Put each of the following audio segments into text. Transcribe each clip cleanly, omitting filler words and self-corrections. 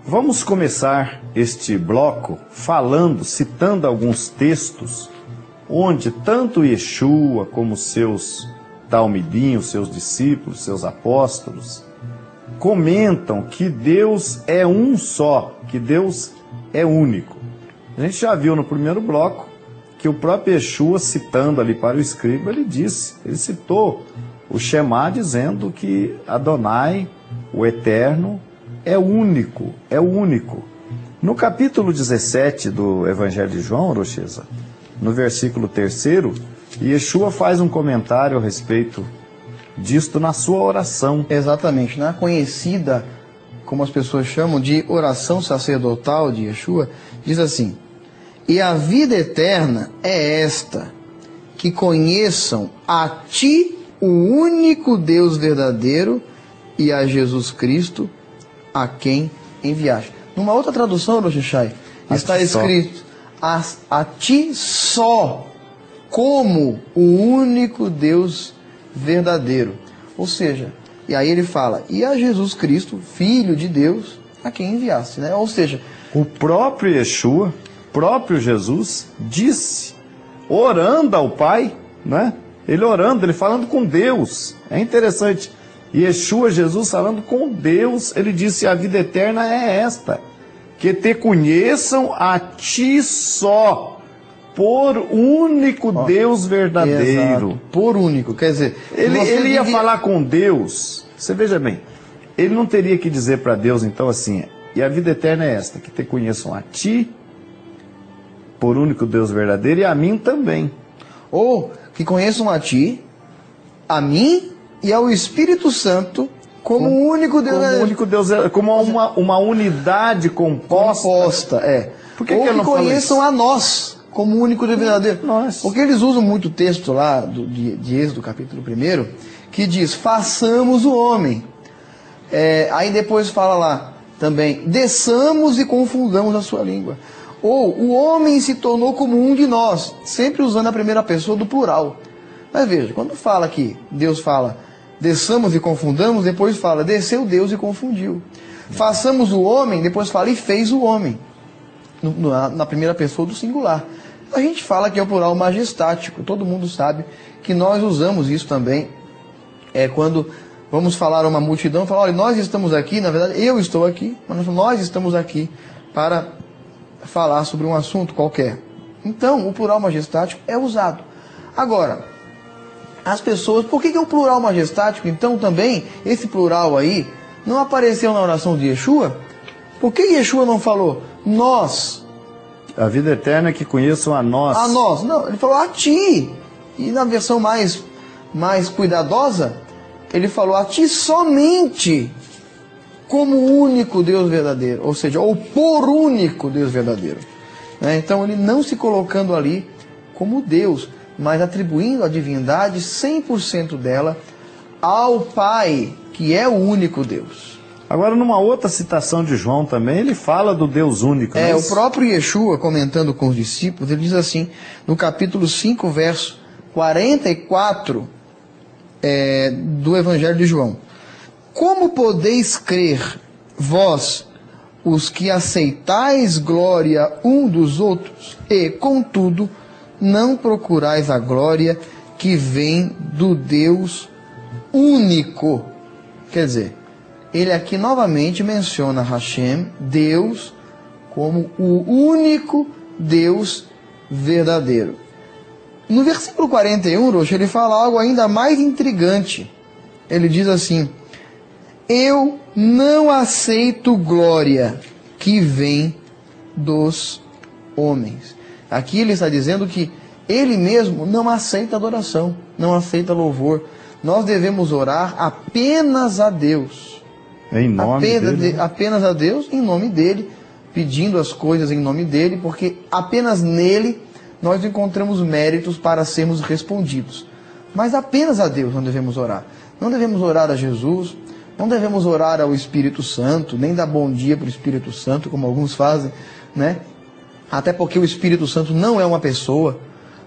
Vamos começar este bloco citando alguns textos onde tanto Yeshua como seus talmidim, seus discípulos, seus apóstolos, comentam que Deus é um só, que Deus é único. A gente já viu no primeiro bloco que o próprio Yeshua, citando ali para o escriba, ele citou o Shema dizendo que Adonai, o Eterno, é único, é o único. No capítulo 17 do Evangelho de João, Rocheza, no versículo 3º, Yeshua faz um comentário a respeito disto na sua oração. Exatamente, na conhecida, como as pessoas chamam, de oração sacerdotal de Yeshua, diz assim: e a vida eterna é esta, que conheçam a Ti, o único Deus verdadeiro, e a Jesus Cristo, a quem enviaste. Numa outra tradução, Rosh Hashai, está escrito a Ti só, como o único Deus verdadeiro. Ou seja, e aí ele fala, e a Jesus Cristo, Filho de Deus, a quem enviaste, né? Ou seja, o próprio Yeshua, próprio Jesus, disse, orando ao Pai, né? Ele orando, ele falando com Deus. É interessante. Yeshua, Jesus, falando com Deus, ele disse, a vida eterna é esta, que te conheçam a Ti só, por único Deus verdadeiro. Exato. Por único, quer dizer... Ele ia falar com Deus, você veja bem, ele não teria que dizer para Deus, então, assim, e a vida eterna é esta, que te conheçam a Ti, por único Deus verdadeiro, e a mim também. Ou que conheçam a Ti, a mim e ao Espírito Santo, como o único Deus verdadeiro. Único Deus, como uma unidade composta. É. Por que ou que ele não conheçam a nós, como o único Deus verdadeiro. Nós. Porque eles usam muito o texto lá de Êxodo, capítulo 1, que diz, façamos o homem. Aí depois fala lá também, desçamos e confundamos a sua língua. Ou o homem se tornou como um de nós, sempre usando a primeira pessoa do plural. Mas veja, quando fala aqui, Deus fala, desçamos e confundamos, depois fala, desceu Deus e confundiu. Façamos o homem, depois fala, e fez o homem. Na primeira pessoa do singular. A gente fala que é o plural majestático, todo mundo sabe que nós usamos isso também, quando vamos falar a uma multidão, falar, olha, nós estamos aqui, na verdade eu estou aqui, mas nós estamos aqui para falar sobre um assunto qualquer. Então, o plural majestático é usado. Agora, as pessoas, por que é o plural majestático? Então também, esse plural aí, não apareceu na oração de Yeshua? Por que Yeshua não falou nós? A vida eterna é que conheçam a nós. A nós. Não, ele falou a Ti. E na versão mais cuidadosa, ele falou a Ti somente, como o único Deus verdadeiro. Ou seja, ou por único Deus verdadeiro. Então ele não se colocando ali como Deus, mas atribuindo a divindade 100% dela ao Pai, que é o único Deus. Agora, numa outra citação de João também, ele fala do Deus único. O próprio Yeshua, comentando com os discípulos, ele diz assim, no capítulo 5, verso 44 do Evangelho de João. Como podeis crer, vós, os que aceitais glória um dos outros, e, contudo, não procurais a glória que vem do Deus único? Quer dizer, ele aqui novamente menciona Hashem, Deus, como o único Deus verdadeiro. No versículo 41, Rosh, ele fala algo ainda mais intrigante. Ele diz assim, eu não aceito glória que vem dos homens. Aqui ele está dizendo que ele mesmo não aceita adoração, não aceita louvor. Nós devemos orar apenas a Deus. Em nome dele. Apenas a Deus, em nome dele, pedindo as coisas em nome dele, porque apenas nele nós encontramos méritos para sermos respondidos. Mas apenas a Deus não devemos orar. Não devemos orar a Jesus, não devemos orar ao Espírito Santo, nem dar bom dia para o Espírito Santo, como alguns fazem, né? Até porque o Espírito Santo não é uma pessoa.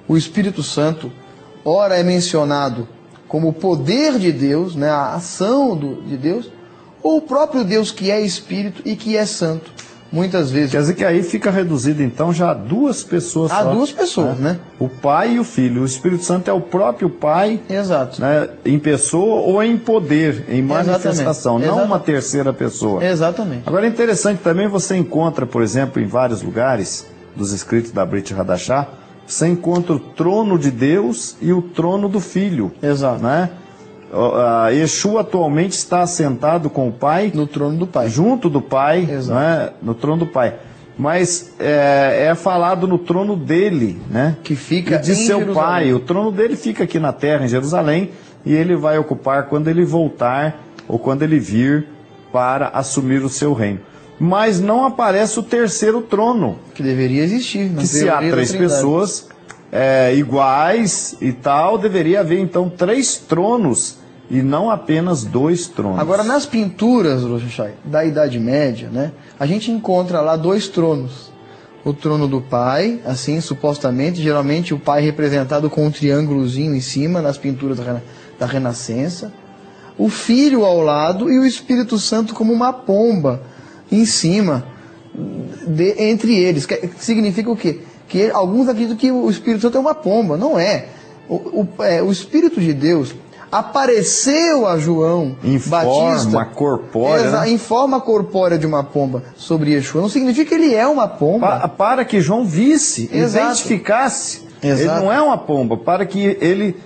O Espírito Santo, ora é mencionado como o poder de Deus, né? A ação de Deus, ou o próprio Deus que é Espírito e que é Santo. Muitas vezes. Quer dizer que aí fica reduzido então já a duas pessoas só. Há duas pessoas, né? O Pai e o Filho. O Espírito Santo é o próprio Pai. Exato. Né, em pessoa ou em poder, em manifestação, não uma terceira pessoa. Exatamente. Agora é interessante também, você encontra, por exemplo, em vários lugares dos escritos da Brit Hadashah, você encontra o trono de Deus e o trono do Filho. Exato. Né? Yeshua atualmente está assentado com o Pai. No trono do Pai. Junto do Pai. Exato. Né? No trono do Pai. Mas é falado no trono dele, né? Que fica de em seu Jerusalém. Pai. O trono dele fica aqui na terra, em Jerusalém, e ele vai ocupar quando ele voltar ou quando ele vir para assumir o seu reino. Mas não aparece o terceiro trono. Que deveria existir. Que se há três pessoas iguais e tal, deveria haver então 3 tronos e não apenas 2 tronos. Agora, nas pinturas, Rosh Hashanah, da Idade Média, né, a gente encontra lá 2 tronos. O trono do Pai, assim, supostamente, geralmente o Pai representado com um triângulozinho em cima, nas pinturas da Renascença. O Filho ao lado e o Espírito Santo como uma pomba em cima, entre eles. Que significa o quê? Que alguns acreditam que o Espírito Santo é uma pomba. Não é. O Espírito de Deus apareceu a João Batista corpórea, em forma corpórea de uma pomba sobre Yeshua. Não significa que ele é uma pomba. Para que João visse, Exato. Identificasse. Exato. Ele não é uma pomba, para que ele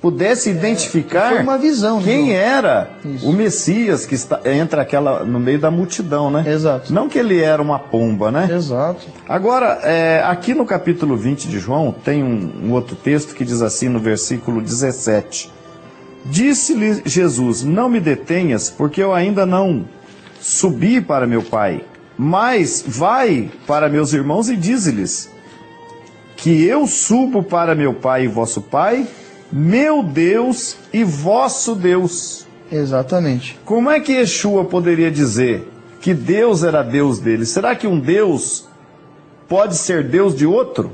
pudesse identificar foi uma visão, quem João. era Isso. o Messias que entra no meio da multidão, né? Exato. Não que ele era uma pomba, né? Exato. Agora, aqui no capítulo 20 de João, tem um outro texto que diz assim no versículo 17. Disse-lhe Jesus, não me detenhas, porque eu ainda não subi para meu Pai, mas vai para meus irmãos e dize-lhes que eu subo para meu Pai e vosso Pai, meu Deus e vosso Deus. Exatamente. Como é que Yeshua poderia dizer que Deus era Deus dele? Será que um Deus pode ser Deus de outro?